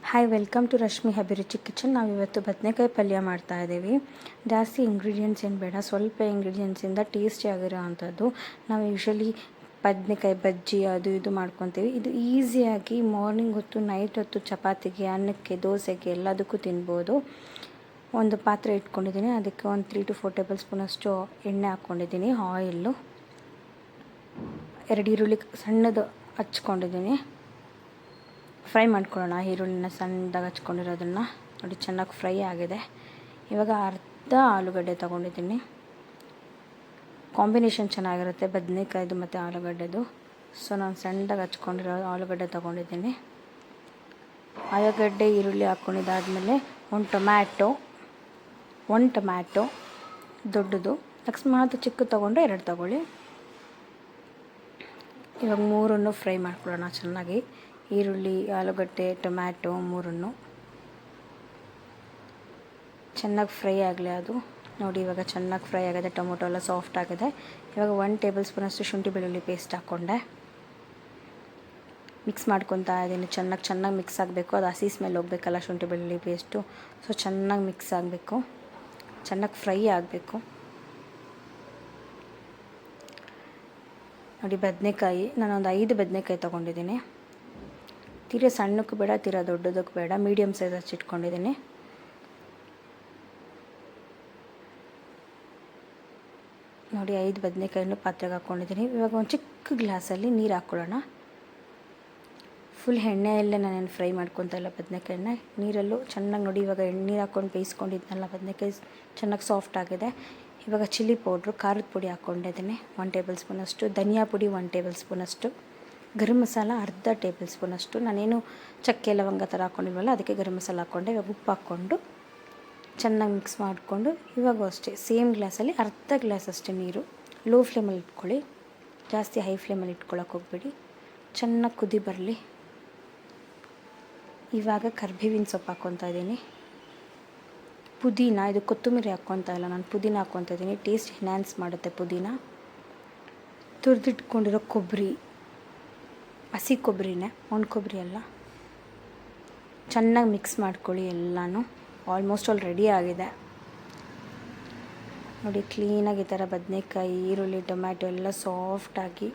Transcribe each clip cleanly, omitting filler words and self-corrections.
Hi, welcome to Rashmi ಅಭಿರುಚಿ kitchen. ನಾವಿವತ್ತು ಬದನೆಕಾಯಿ ಪಲ್ಯ ಮಾಡ್ತಾಯಿದ್ದೀವಿ. ಜಾಸ್ತಿ ಇಂಗ್ರೀಡಿಯೆಂಟ್ಸ್ ಏನು ಬೇಡ, ಸ್ವಲ್ಪ ಇಂಗ್ರೀಡಿಯೆಂಟ್ಸಿಂದ ಟೇಸ್ಟಿ ಆಗಿರೋ ಅಂಥದ್ದು. ನಾವು ಯೂಶ್ವಲಿ ಬದನೆಕಾಯಿ ಬಜ್ಜಿ ಅದು ಇದು ಮಾಡ್ಕೊತೀವಿ. ಇದು ಈಸಿಯಾಗಿ ಮಾರ್ನಿಂಗ್ ಹೊತ್ತು, ನೈಟ್ ಹೊತ್ತು ಚಪಾತಿಗೆ, ಅನ್ನಕ್ಕೆ, ದೋಸೆಗೆ ಎಲ್ಲದಕ್ಕೂ ತಿನ್ಬೋದು. ಒಂದು ಪಾತ್ರೆ ಇಟ್ಕೊಂಡಿದ್ದೀನಿ, ಅದಕ್ಕೆ ಒಂದು 3 to 4 ಟೇಬಲ್ ಸ್ಪೂನಷ್ಟು ಎಣ್ಣೆ ಹಾಕ್ಕೊಂಡಿದ್ದೀನಿ. ಆಯಿಲ್ಲು, 2 ಈರುಳ್ಳಿ ಸಣ್ಣದು ಹಚ್ಕೊಂಡಿದ್ದೀನಿ. ಫ್ರೈ ಮಾಡ್ಕೊಳ್ಳೋಣ. ಈರುಳ್ಳಿನ ಸಣ್ಣದಾಗಿ ಹಚ್ಕೊಂಡಿರೋದನ್ನು ನೋಡಿ, ಚೆನ್ನಾಗಿ ಫ್ರೈ ಆಗಿದೆ. ಇವಾಗ ಅರ್ಧ ಆಲೂಗಡ್ಡೆ ತೊಗೊಂಡಿದ್ದೀನಿ. ಕಾಂಬಿನೇಷನ್ ಚೆನ್ನಾಗಿರುತ್ತೆ ಬದನೆಕಾಯ್ದು ಮತ್ತು ಆಲೂಗಡ್ಡೆದು. ಸೊ ನಾನು ಸಣ್ಣದಾಗಿ ಹಚ್ಕೊಂಡಿರೋ ಆಲೂಗಡ್ಡೆ ತೊಗೊಂಡಿದ್ದೀನಿ. ಆಲೂಗಡ್ಡೆ ಈರುಳ್ಳಿ ಹಾಕ್ಕೊಂಡಿದ್ದಾದಮೇಲೆ ಒಂದು ಟೊಮ್ಯಾಟೊ ದೊಡ್ಡದು, ಅಕಸ್ಮಾತ್ ಚಿಕ್ಕದು ತೊಗೊಂಡ್ರೆ 2 ತೊಗೊಳ್ಳಿ. ಇವಾಗ 3 ಫ್ರೈ ಮಾಡ್ಕೊಳ್ಳೋಣ ಚೆನ್ನಾಗಿ. ಈರುಳ್ಳಿ, ಆಲೂಗಡ್ಡೆ, ಟೊಮ್ಯಾಟೊ 3 ಚೆನ್ನಾಗಿ ಫ್ರೈ ಆಗಲಿ. ಅದು ನೋಡಿ, ಇವಾಗ ಚೆನ್ನಾಗಿ ಫ್ರೈ ಆಗಿದೆ. ಟೊಮೊಟೊ ಎಲ್ಲ ಸಾಫ್ಟ್ ಆಗಿದೆ. ಇವಾಗ 1 ಟೇಬಲ್ ಸ್ಪೂನಷ್ಟು ಶುಂಠಿ ಬೆಳ್ಳುಳ್ಳಿ ಪೇಸ್ಟ್ ಹಾಕ್ಕೊಂಡೆ. ಮಿಕ್ಸ್ ಮಾಡ್ಕೊತಾ ಇದ್ದೀನಿ. ಚೆನ್ನಾಗಿ ಮಿಕ್ಸ್ ಆಗಬೇಕು. ಅದು ಹಸಿ ಸ್ಮೆಲ್ ಹೋಗಬೇಕಲ್ಲ ಶುಂಠಿ ಬೆಳ್ಳುಳ್ಳಿ ಪೇಸ್ಟು. ಸೊ ಚೆನ್ನಾಗಿ ಮಿಕ್ಸ್ ಆಗಬೇಕು, ಚೆನ್ನಾಗಿ ಫ್ರೈ ಆಗಬೇಕು. ನೋಡಿ, ಬದನೆಕಾಯಿ ನಾನೊಂದು 5 ಬದನೆಕಾಯಿ ತೊಗೊಂಡಿದ್ದೀನಿ. ತೀರಾ ಸಣ್ಣಕ್ಕೂ ಬೇಡ, ತೀರಾ ದೊಡ್ಡದಕ್ಕೂ ಬೇಡ, ಮೀಡಿಯಮ್ ಸೈಜ್ ಹಚ್ಚಿಟ್ಕೊಂಡಿದ್ದೀನಿ. ನೋಡಿ, 5 ಬದನೆಕಾಯನ್ನು ಪಾತ್ರೆಗೆ ಹಾಕ್ಕೊಂಡಿದ್ದೀನಿ. ಇವಾಗ ಒಂದು ಚಿಕ್ಕ ಗ್ಲಾಸಲ್ಲಿ ನೀರು ಹಾಕ್ಕೊಳ್ಳೋಣ. ಫುಲ್ ಎಣ್ಣೆಯಲ್ಲೇ ನಾನೇನು ಫ್ರೈ ಮಾಡ್ಕೊತಾ ಇಲ್ಲ ಬದನೆಕಾಯನ್ನ, ನೀರಲ್ಲೂ ಚೆನ್ನಾಗಿ ನೋಡಿ. ಇವಾಗ ನೀರು ಹಾಕ್ಕೊಂಡು ಬೇಯಿಸ್ಕೊಂಡಿದ್ನಲ್ಲ, ಬದನೆಕಾಯಿ ಚೆನ್ನಾಗಿ ಸಾಫ್ಟ್ ಆಗಿದೆ. ಇವಾಗ ಚಿಲ್ಲಿ ಪೌಡ್ರು, ಖಾರದ ಪುಡಿ ಹಾಕ್ಕೊಂಡಿದ್ದೀನಿ 1 ಟೇಬಲ್ ಸ್ಪೂನಷ್ಟು, ಧನಿಯಾ ಪುಡಿ 1 ಟೇಬಲ್ ಸ್ಪೂನಷ್ಟು, ಗರಂ ಮಸಾಲ ಅರ್ಧ ಟೇಬಲ್ ಸ್ಪೂನಷ್ಟು. ನಾನೇನು ಚಕ್ಕೆ ಲವಂಗ ಥರ ಹಾಕ್ಕೊಂಡಿಲ್ವಲ್ಲ, ಅದಕ್ಕೆ ಗರಂ ಮಸಾಲ ಹಾಕ್ಕೊಂಡೆ. ಇವಾಗ ಉಪ್ಪು ಹಾಕ್ಕೊಂಡು ಚೆನ್ನಾಗಿ ಮಿಕ್ಸ್ ಮಾಡಿಕೊಂಡು, ಇವಾಗೂ ಅಷ್ಟೇ ಸೇಮ್ ಗ್ಲಾಸಲ್ಲಿ ಅರ್ಧ ಗ್ಲಾಸ್ ಅಷ್ಟೇ ನೀರು. ಲೋ ಫ್ಲೇಮಲ್ಲಿ ಇಟ್ಕೊಳ್ಳಿ, ಜಾಸ್ತಿ ಹೈ ಫ್ಲೇಮಲ್ಲಿ ಇಟ್ಕೊಳ್ಳೋಕೆ ಹೋಗ್ಬೇಡಿ. ಚೆನ್ನಾಗಿ ಕುದಿ ಬರಲಿ. ಇವಾಗ ಕರಿಬೇವಿನ ಸೊಪ್ಪು ಹಾಕ್ಕೊತಾ ಇದ್ದೀನಿ. ಪುದೀನ, ಇದು ಕೊತ್ತಂಬರಿ ಹಾಕ್ಕೊತಾ ಇಲ್ಲ ನಾನು, ಪುದೀನ ಹಾಕ್ಕೊತಾ ಇದ್ದೀನಿ. ಟೇಸ್ಟ್ ಎನ್ಹ್ಯಾನ್ಸ್ ಮಾಡುತ್ತೆ ಪುದೀನ. ತುರಿದಿಟ್ಕೊಂಡಿರೋ ಕೊಬ್ಬರಿ, ಹಸಿ ಕೊಬ್ಬರಿನೇ, ಒಣ ಕೊಬ್ಬರಿ ಅಲ್ಲ. ಚೆನ್ನಾಗಿ ಮಿಕ್ಸ್ ಮಾಡ್ಕೊಳ್ಳಿ ಎಲ್ಲನೂ. ಆಲ್ಮೋಸ್ಟ್ ಆಲ್ ರೆಡಿ ಆಗಿದೆ ನೋಡಿ. ಕ್ಲೀನಾಗಿ ಈ ಥರ ಬದನೆಕಾಯಿ, ಈರುಳ್ಳಿ, ಟೊಮ್ಯಾಟೊ ಎಲ್ಲ ಸಾಫ್ಟಾಗಿ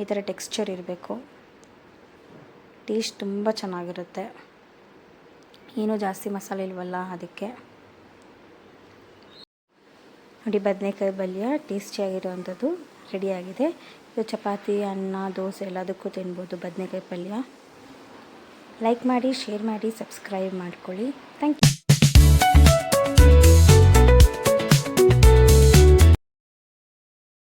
ಈ ಥರ ಟೆಕ್ಸ್ಚರ್ ಇರಬೇಕು. ಟೇಸ್ಟ್ ತುಂಬ ಚೆನ್ನಾಗಿರುತ್ತೆ. ಏನೂ ಜಾಸ್ತಿ ಮಸಾಲೆ ಇಲ್ವಲ್ಲ, ಅದಕ್ಕೆ. ನೋಡಿ, ಬದನೆಕಾಯಿ ಪಲ್ಯ ಟೇಸ್ಟಿಯಾಗಿರೋವಂಥದ್ದು ರೆಡಿಯಾಗಿದೆ. ಇದು ಚಪಾತಿ, ಅನ್ನ, ದೋಸೆ ಎಲ್ಲದಕ್ಕೂ ತಿನ್ಬೋದು ಬದನೆಕಾಯಿ ಪಲ್ಯ. ಲೈಕ್ ಮಾಡಿ, ಶೇರ್ ಮಾಡಿ, ಸಬ್ಸ್ಕ್ರೈಬ್ ಮಾಡ್ಕೊಳ್ಳಿ. Thank you.